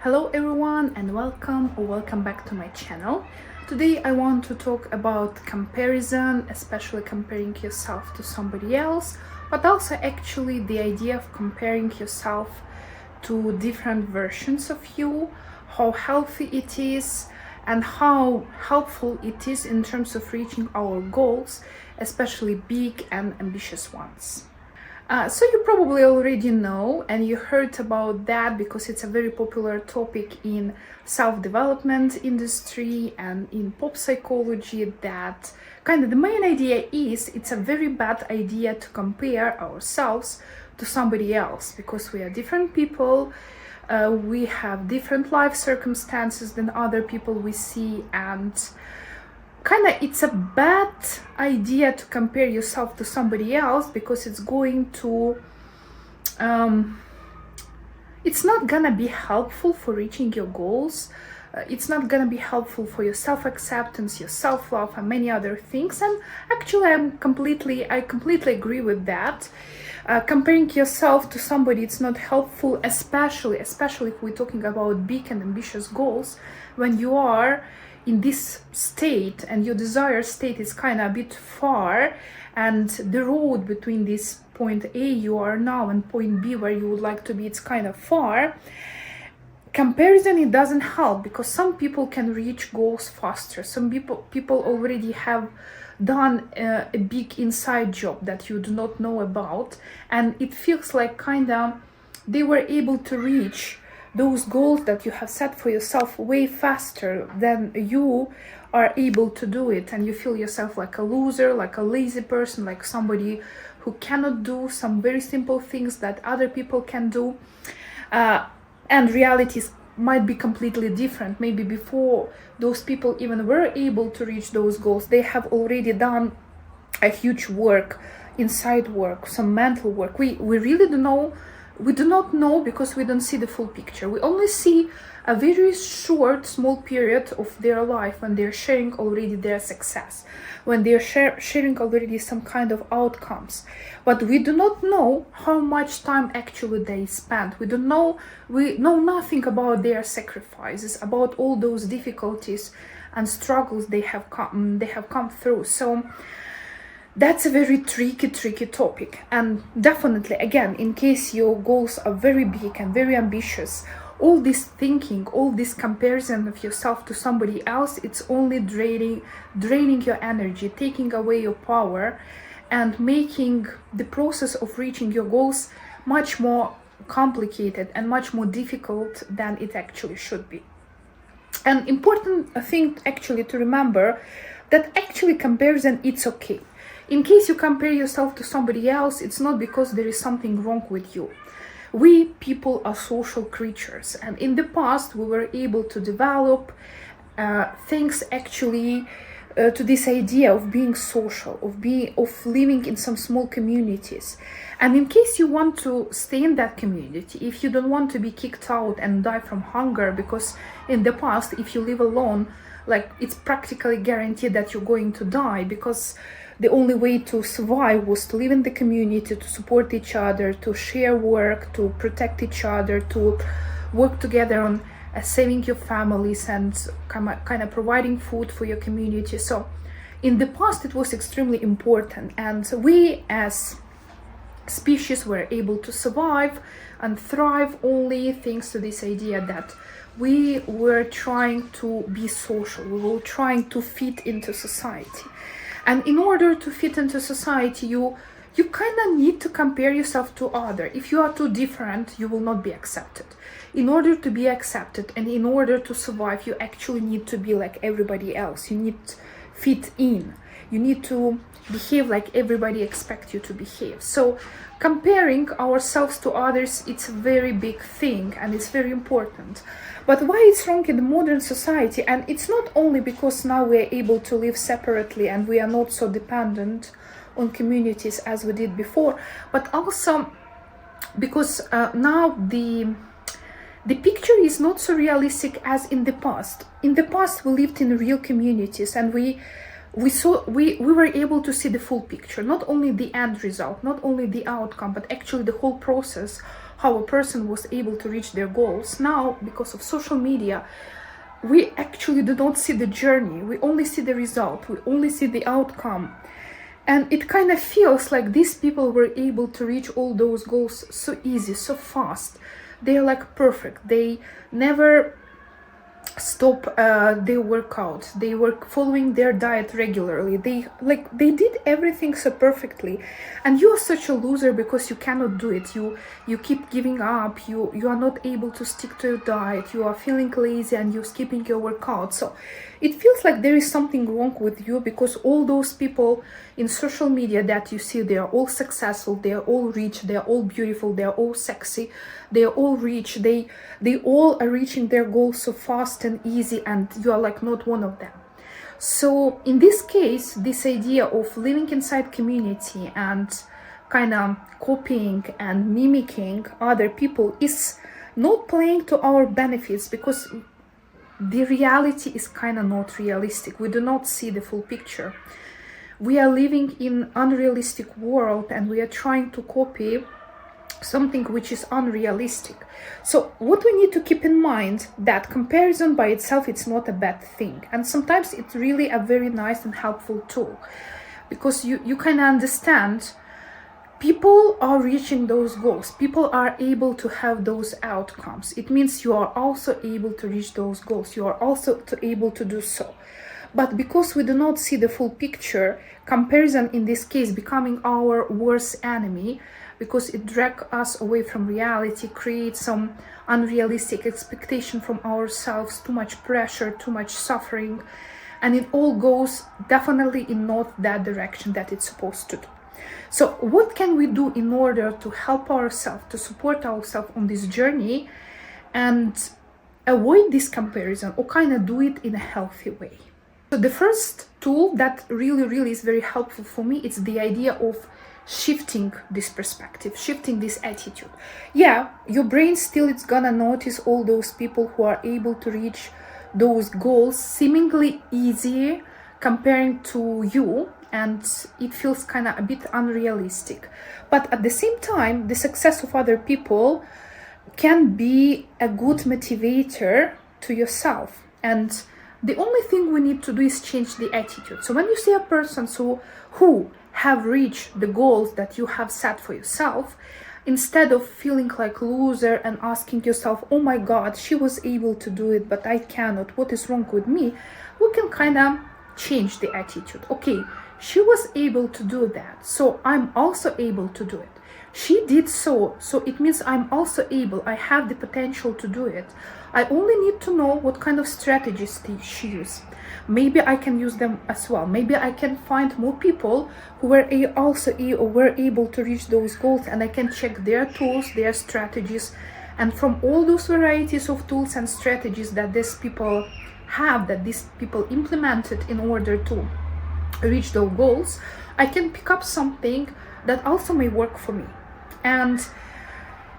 Hello everyone and welcome back to my channel. Today I want to talk about comparison, especially comparing yourself to somebody else, but also actually the idea of comparing yourself to different versions of you, how healthy it is and how helpful it is in terms of reaching our goals, especially big and ambitious ones. So you probably already know and you heard about that because it's a very popular topic in self-development industry and in pop psychology, that kind of the main idea is it's a very bad idea to compare ourselves to somebody else because we are different people. We have different life circumstances than other people we see, and kind of it's a bad idea to compare yourself to somebody else because it's going to it's not gonna be helpful for reaching your goals. It's not gonna be helpful for your self-acceptance, your self-love, and many other things. And actually I completely agree with that. Comparing yourself to somebody, it's not helpful, especially if we're talking about big and ambitious goals, when you are in this state and your desired state is kind of a bit far, and the road between this point A you are now and point B where you would like to be, it's kind of far. Comparison, it doesn't help because some people can reach goals faster. Some people already have done a big inside job that you do not know about, and it feels like kind of they were able to reach those goals that you have set for yourself way faster than you are able to do it, and you feel yourself like a loser, like a lazy person, like somebody who cannot do some very simple things that other people can do. And realities might be completely different. Maybe before those people even were able to reach those goals, they have already done a huge work, inside work, some mental work. We really don't know. We do not know because we don't see the full picture. We only see a very short, small period of their life when they're sharing already their success, when they're sharing already some kind of outcomes. But we do not know how much time actually they spent. We know nothing about their sacrifices, about all those difficulties and struggles they have come through. So that's a very tricky topic. And definitely, again, in case your goals are very big and very ambitious, all this thinking, all this comparison of yourself to somebody else, it's only draining your energy, taking away your power, and making the process of reaching your goals much more complicated and much more difficult than it actually should be. An important thing actually to remember, that actually comparison, it's okay. In case you compare yourself to somebody else, it's not because there is something wrong with you. We people are social creatures, and in the past we were able to develop thanks actually to this idea of being social, of living in some small communities. And in case you want to stay in that community, if you don't want to be kicked out and die from hunger, because in the past if you live alone, like, it's practically guaranteed that you're going to die, because the only way to survive was to live in the community, to support each other, to share work, to protect each other, to work together on saving your families and kind of providing food for your community. So in the past it was extremely important, and we as species were able to survive and thrive only thanks to this idea that we were trying to be social, we were trying to fit into society. And in order to fit into society, you kind of need to compare yourself to others. If you are too different, you will not be accepted. In order to be accepted and in order to survive, you actually need to be like everybody else. You need to fit in. You need to behave like everybody expects you to behave. So comparing ourselves to others, it's a very big thing and it's very important. But why it's wrong in the modern society? And it's not only because now we are able to live separately and we are not so dependent on communities as we did before, but also because now the picture is not so realistic as in the past. In the past we lived in real communities and we were able to see the full picture, not only the end result, not only the outcome, but actually the whole process, how a person was able to reach their goals. Now, because of social media, we actually do not see the journey. We only see the result. We only see the outcome. And it kind of feels like these people were able to reach all those goals so easy, so fast. They're like perfect. They never stop their workouts. They were following their diet regularly. They did everything so perfectly, and you are such a loser because you cannot do it. You keep giving up. You are not able to stick to your diet. You are feeling lazy and you're skipping your workout. So it feels like there is something wrong with you, because all those people in social media that you see, they are all successful, they are all rich, they are all beautiful, they are all sexy, they are all rich, they all are reaching their goals so fast and easy, and you are like not one of them. So in this case, this idea of living inside community and kind of copying and mimicking other people is not playing to our benefits, because the reality is kind of not realistic. We do not see the full picture. We are living in unrealistic world, and we are trying to copy something which is unrealistic. So what we need to keep in mind, that comparison by itself, it's not a bad thing, and sometimes it's really a very nice and helpful tool, because you can understand people are reaching those goals, people are able to have those outcomes. It means you are also able to reach those goals, you are also able to do so. But because we do not see the full picture, comparison in this case becoming our worst enemy, because it drags us away from reality, creates some unrealistic expectation from ourselves, too much pressure, too much suffering, and it all goes definitely in not that direction that it's supposed to do. So what can we do in order to help ourselves, to support ourselves on this journey and avoid this comparison, or kind of do it in a healthy way? So the first tool that really is very helpful for me, it's the idea of shifting this perspective, shifting this attitude. Yeah, your brain still is gonna notice all those people who are able to reach those goals seemingly easier comparing to you, and it feels kind of a bit unrealistic. But at the same time, the success of other people can be a good motivator to yourself, and the only thing we need to do is change the attitude. So when you see a person who have reached the goals that you have set for yourself, instead of feeling like loser and asking yourself, oh my god, she was able to do it but I cannot, what is wrong with me, we can kind of change the attitude. Okay, she was able to do that, so I'm also able to do it. She did so it means I'm also able, I have the potential to do it. I only need to know what kind of strategies she used. Maybe I can use them as well. Maybe I can find more people who were were able to reach those goals, and I can check their tools, their strategies, and from all those varieties of tools and strategies that these people have, that these people implemented in order to reach those goals, I can pick up something that also may work for me. And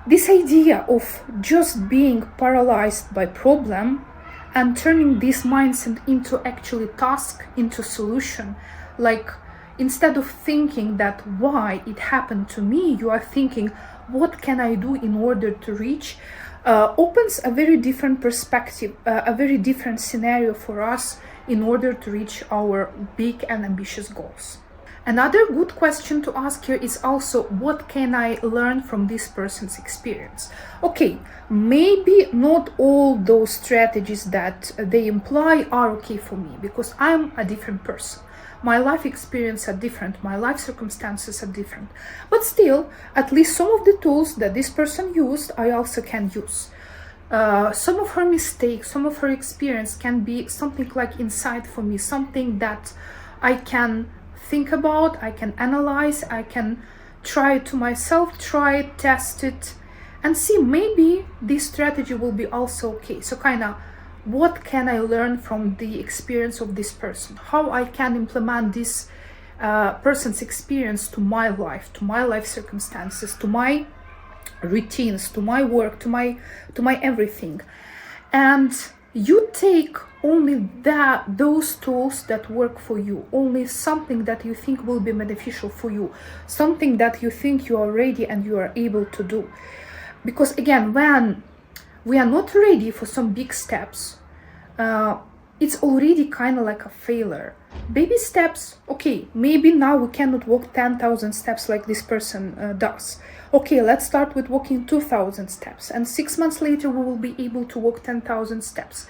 this idea of just being paralyzed by problem and turning this mindset into actually task, into solution, like instead of thinking that why it happened to me, you are thinking what can I do in order to reach, opens a very different perspective, a very different scenario for us in order to reach our big and ambitious goals. Another good question to ask here is also, what can I learn from this person's experience? Okay, maybe not all those strategies that they imply are okay for me, because I'm a different person. My life experience are different, my life circumstances are different. But still, at least some of the tools that this person used, I also can use. Some of her mistakes, some of her experience can be something like insight for me, something that I can think about, I can analyze, I can try it to myself, try it, test it, and see maybe this strategy will be also okay. So kind of, what can I learn from the experience of this person? How I can implement this person's experience to my life circumstances, to my routines, to my work, to my everything. And you take only those tools that work for you, only something that you think will be beneficial for you, something that you think you are ready and you are able to do. Because again, when we are not ready for some big steps, it's already kind of like a failure. Baby steps, okay, maybe now we cannot walk 10,000 steps like this person does. Okay, let's start with walking 2,000 steps, and 6 months later we will be able to walk 10,000 steps.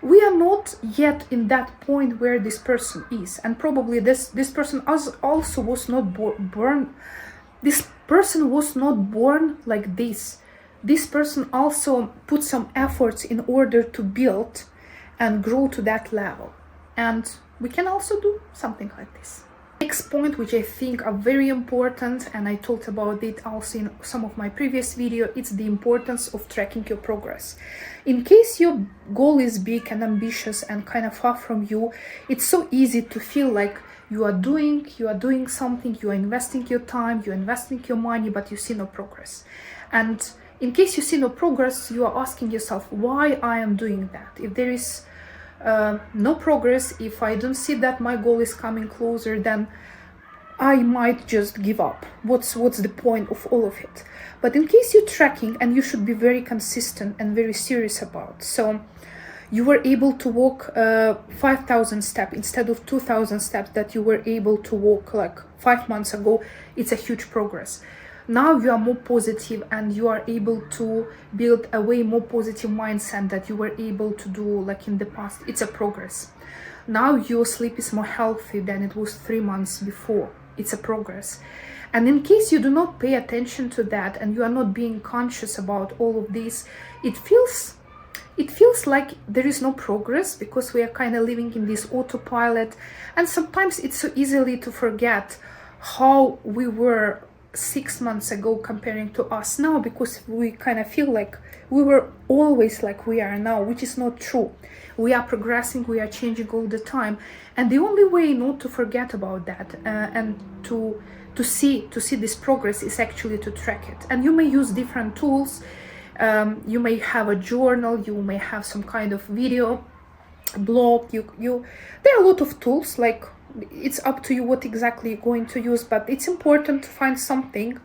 We are not yet in that point where this person is, and probably this person also was not born. This person was not born like this. This person also put some efforts in order to build and grow to that level, and we can also do something like this. Next point, which I think are very important, and I talked about it also in some of my previous video, it's the importance of tracking your progress. In case your goal is big and ambitious and kind of far from you, it's so easy to feel like you are doing something, you are investing your time, you are investing your money, but you see no progress. And in case you see no progress, you are asking yourself why I am doing that. If there is no progress, if I don't see that my goal is coming closer, then I might just give up. What's the point of all of it? But in case you're tracking, and you should be very consistent and very serious about, so you were able to walk 5,000 steps instead of 2,000 steps that you were able to walk like 5 months ago, it's a huge progress. Now you are more positive and you are able to build a way more positive mindset that you were able to do like in the past. It's a progress. Now your sleep is more healthy than it was 3 months before. It's a progress. And in case you do not pay attention to that and you are not being conscious about all of this, it feels like there is no progress, because we are kind of living in this autopilot, and sometimes it's so easily to forget how we were 6 months ago comparing to us now, because we kind of feel like we were always like we are now, which is not true. We are progressing, we are changing all the time, and the only way not to forget about that and to see this progress is actually to track it. And you may use different tools. You may have a journal, you may have some kind of video blog. There are a lot of tools, like it's up to you what exactly you're going to use, but it's important to find something,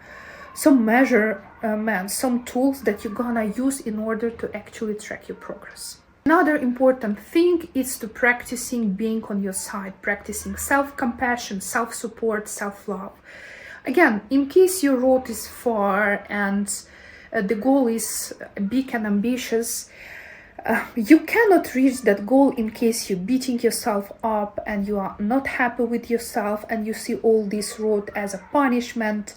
some measurement, some tools that you're gonna use in order to actually track your progress. Another important thing is to practicing being on your side, practicing self-compassion, self-support, self-love. Again, in case your road is far and the goal is big and ambitious, you cannot reach that goal in case you're beating yourself up and you are not happy with yourself and you see all this road as a punishment.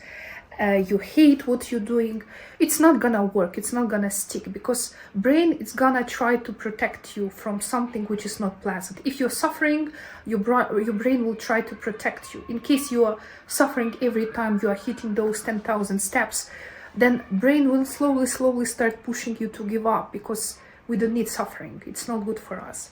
You hate what you're doing. It's not gonna work, it's not gonna stick, because brain is gonna try to protect you from something which is not pleasant. If you're suffering, your brain will try to protect you. In case you are suffering every time you are hitting those 10,000 steps, then brain will slowly start pushing you to give up, because we don't need suffering. It's not good for us.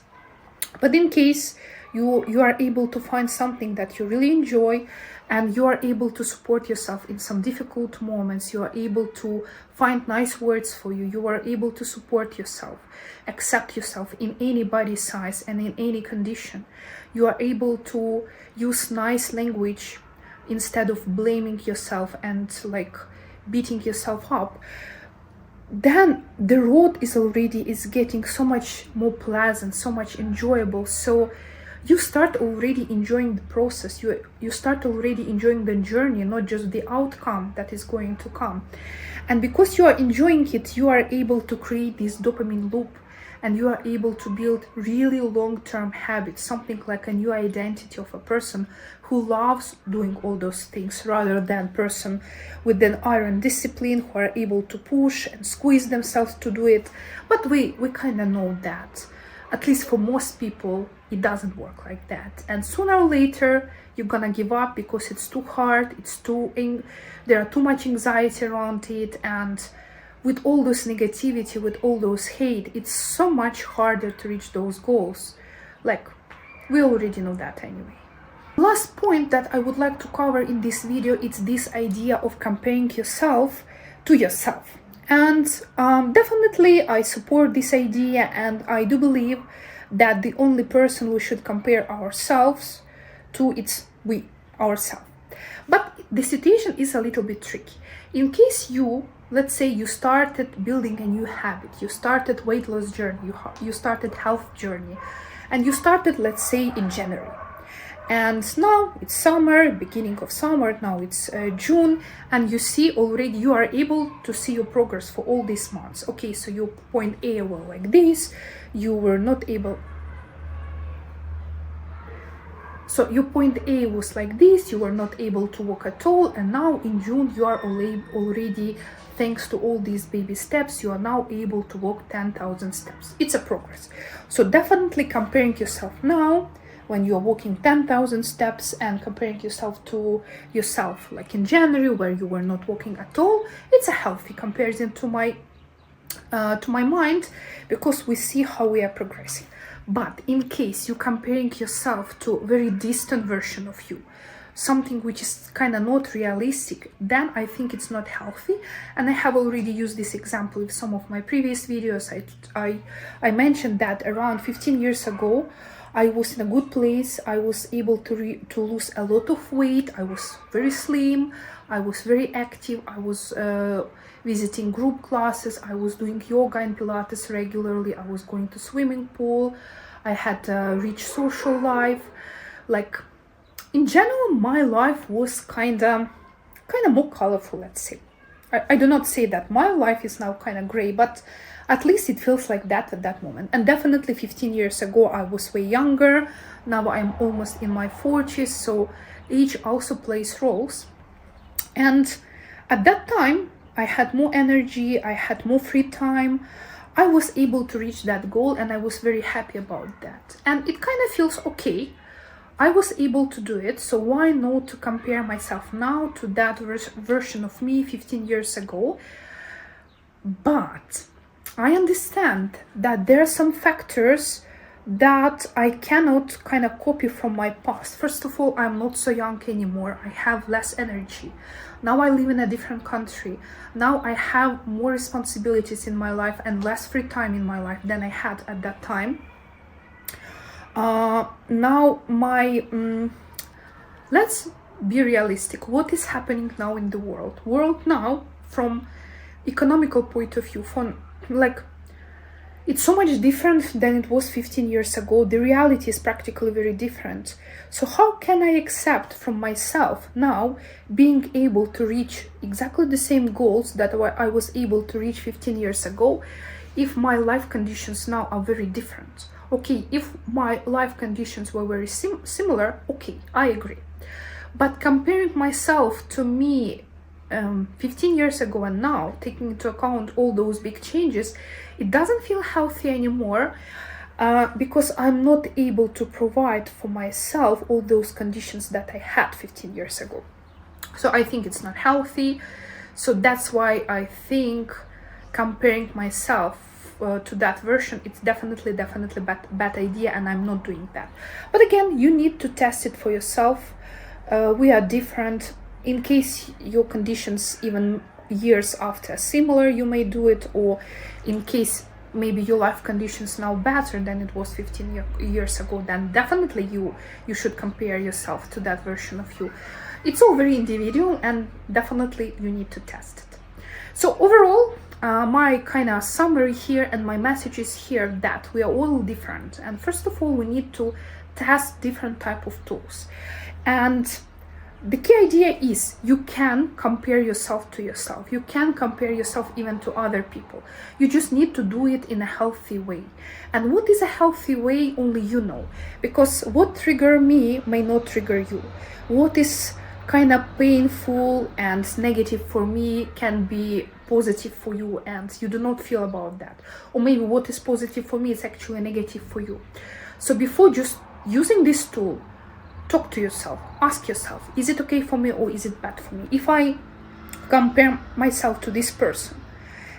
But in case you are able to find something that you really enjoy, and you are able to support yourself in some difficult moments, you are able to find nice words for you, you are able to support yourself, accept yourself in any body size and in any condition, you are able to use nice language instead of blaming yourself and like beating yourself up, then the road is getting so much more pleasant, so much enjoyable. So you start already enjoying the process, you start already enjoying the journey, not just the outcome that is going to come. And because you are enjoying it, you are able to create this dopamine loop, and you are able to build really long-term habits, something like a new identity of a person who loves doing all those things, rather than person with an iron discipline who are able to push and squeeze themselves to do it. But we kind of know that, at least for most people, it doesn't work like that. And sooner or later, you're gonna give up because it's too hard, there are too much anxiety around it, and with all this negativity, with all those hate, it's so much harder to reach those goals. Like, we already know that anyway. Last point that I would like to cover in this video is this idea of comparing yourself to yourself. And definitely I support this idea, and I do believe that the only person we should compare ourselves to, it's we, ourselves. But the situation is a little bit tricky. In case you let's say you started building a new habit, you started weight loss journey, you started health journey, and you started, let's say, in January. And now it's summer, beginning of summer, now it's June, and you see already you are able to see your progress for all these months. Okay, so your point A were like this, you were not able. So your point A was like this, you were not able to walk at all, and now in June you are already, thanks to all these baby steps, you are now able to walk 10,000 steps. It's a progress. So definitely comparing yourself now, when you're walking 10,000 steps, and comparing yourself to yourself like in January where you were not walking at all, it's a healthy comparison to my mind, because we see how we are progressing. But in case you're comparing yourself to a very distant version of you, something which is kind of not realistic, then I think it's not healthy. And I have already used this example in some of my previous videos. I mentioned that around 15 years ago, I was in a good place. I was able to lose a lot of weight. I was very slim. I was very active. I was visiting group classes. I was doing yoga and Pilates regularly. I was going to swimming pool. I had a rich social life. Like, in general, my life was kind of more colorful, let's say. I do not say that my life is now kind of gray, but at least it feels like that at that moment. And definitely 15 years ago, I was way younger. Now I'm almost in my 40s, so age also plays roles. And at that time, I had more energy, I had more free time. I was able to reach that goal, and I was very happy about that. And it kind of feels okay. I was able to do it, so why not to compare myself now to that version of me 15 years ago? But I understand that there are some factors that I cannot kind of copy from my past. First of all, I'm not so young anymore. I have less energy. Now I live in a different country. Now I have more responsibilities in my life and less free time in my life than I had at that time. Now let's be realistic. What is happening now in the world now, from economical point of view, from like, it's so much different than it was 15 years ago. The reality is practically very different. So how can I accept from myself now being able to reach exactly the same goals that I was able to reach 15 years ago if my life conditions now are very different? Okay, if my life conditions were very similar, okay, I agree. But comparing myself to me 15 years ago and now, taking into account all those big changes, it doesn't feel healthy anymore, because I'm not able to provide for myself all those conditions that I had 15 years ago. So I think it's not healthy. So that's why I think comparing myself to that version, it's definitely bad idea, and I'm not doing that. But again, you need to test it for yourself. We are different. In case your conditions even years after are similar, you may do it, or in case maybe your life conditions now better than it was 15 years ago, then definitely you should compare yourself to that version of you. It's all very individual, and definitely you need to test it. So overall, my kind of summary here and my message is here that we are all different, and first of all we need to test different type of tools. And the key idea is you can compare yourself to yourself. You can compare yourself even to other people. You just need to do it in a healthy way. And what is a healthy way, only you know. Because what trigger me may not trigger you. What is kind of painful and negative for me can be positive for you, and you do not feel about that. Or maybe what is positive for me is actually negative for you. So before just using this tool, talk to yourself, ask yourself, is it okay for me or is it bad for me? If I compare myself to this person,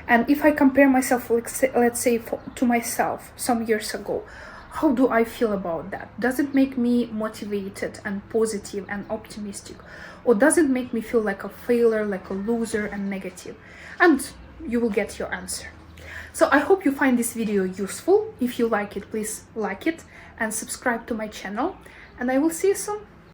and if I compare myself, let's say to myself some years ago, how do I feel about that? Does it make me motivated and positive and optimistic? Or does it make me feel like a failure, like a loser and negative? And you will get your answer. So I hope you find this video useful. If you like it, please like it and subscribe to my channel. And I will see you soon.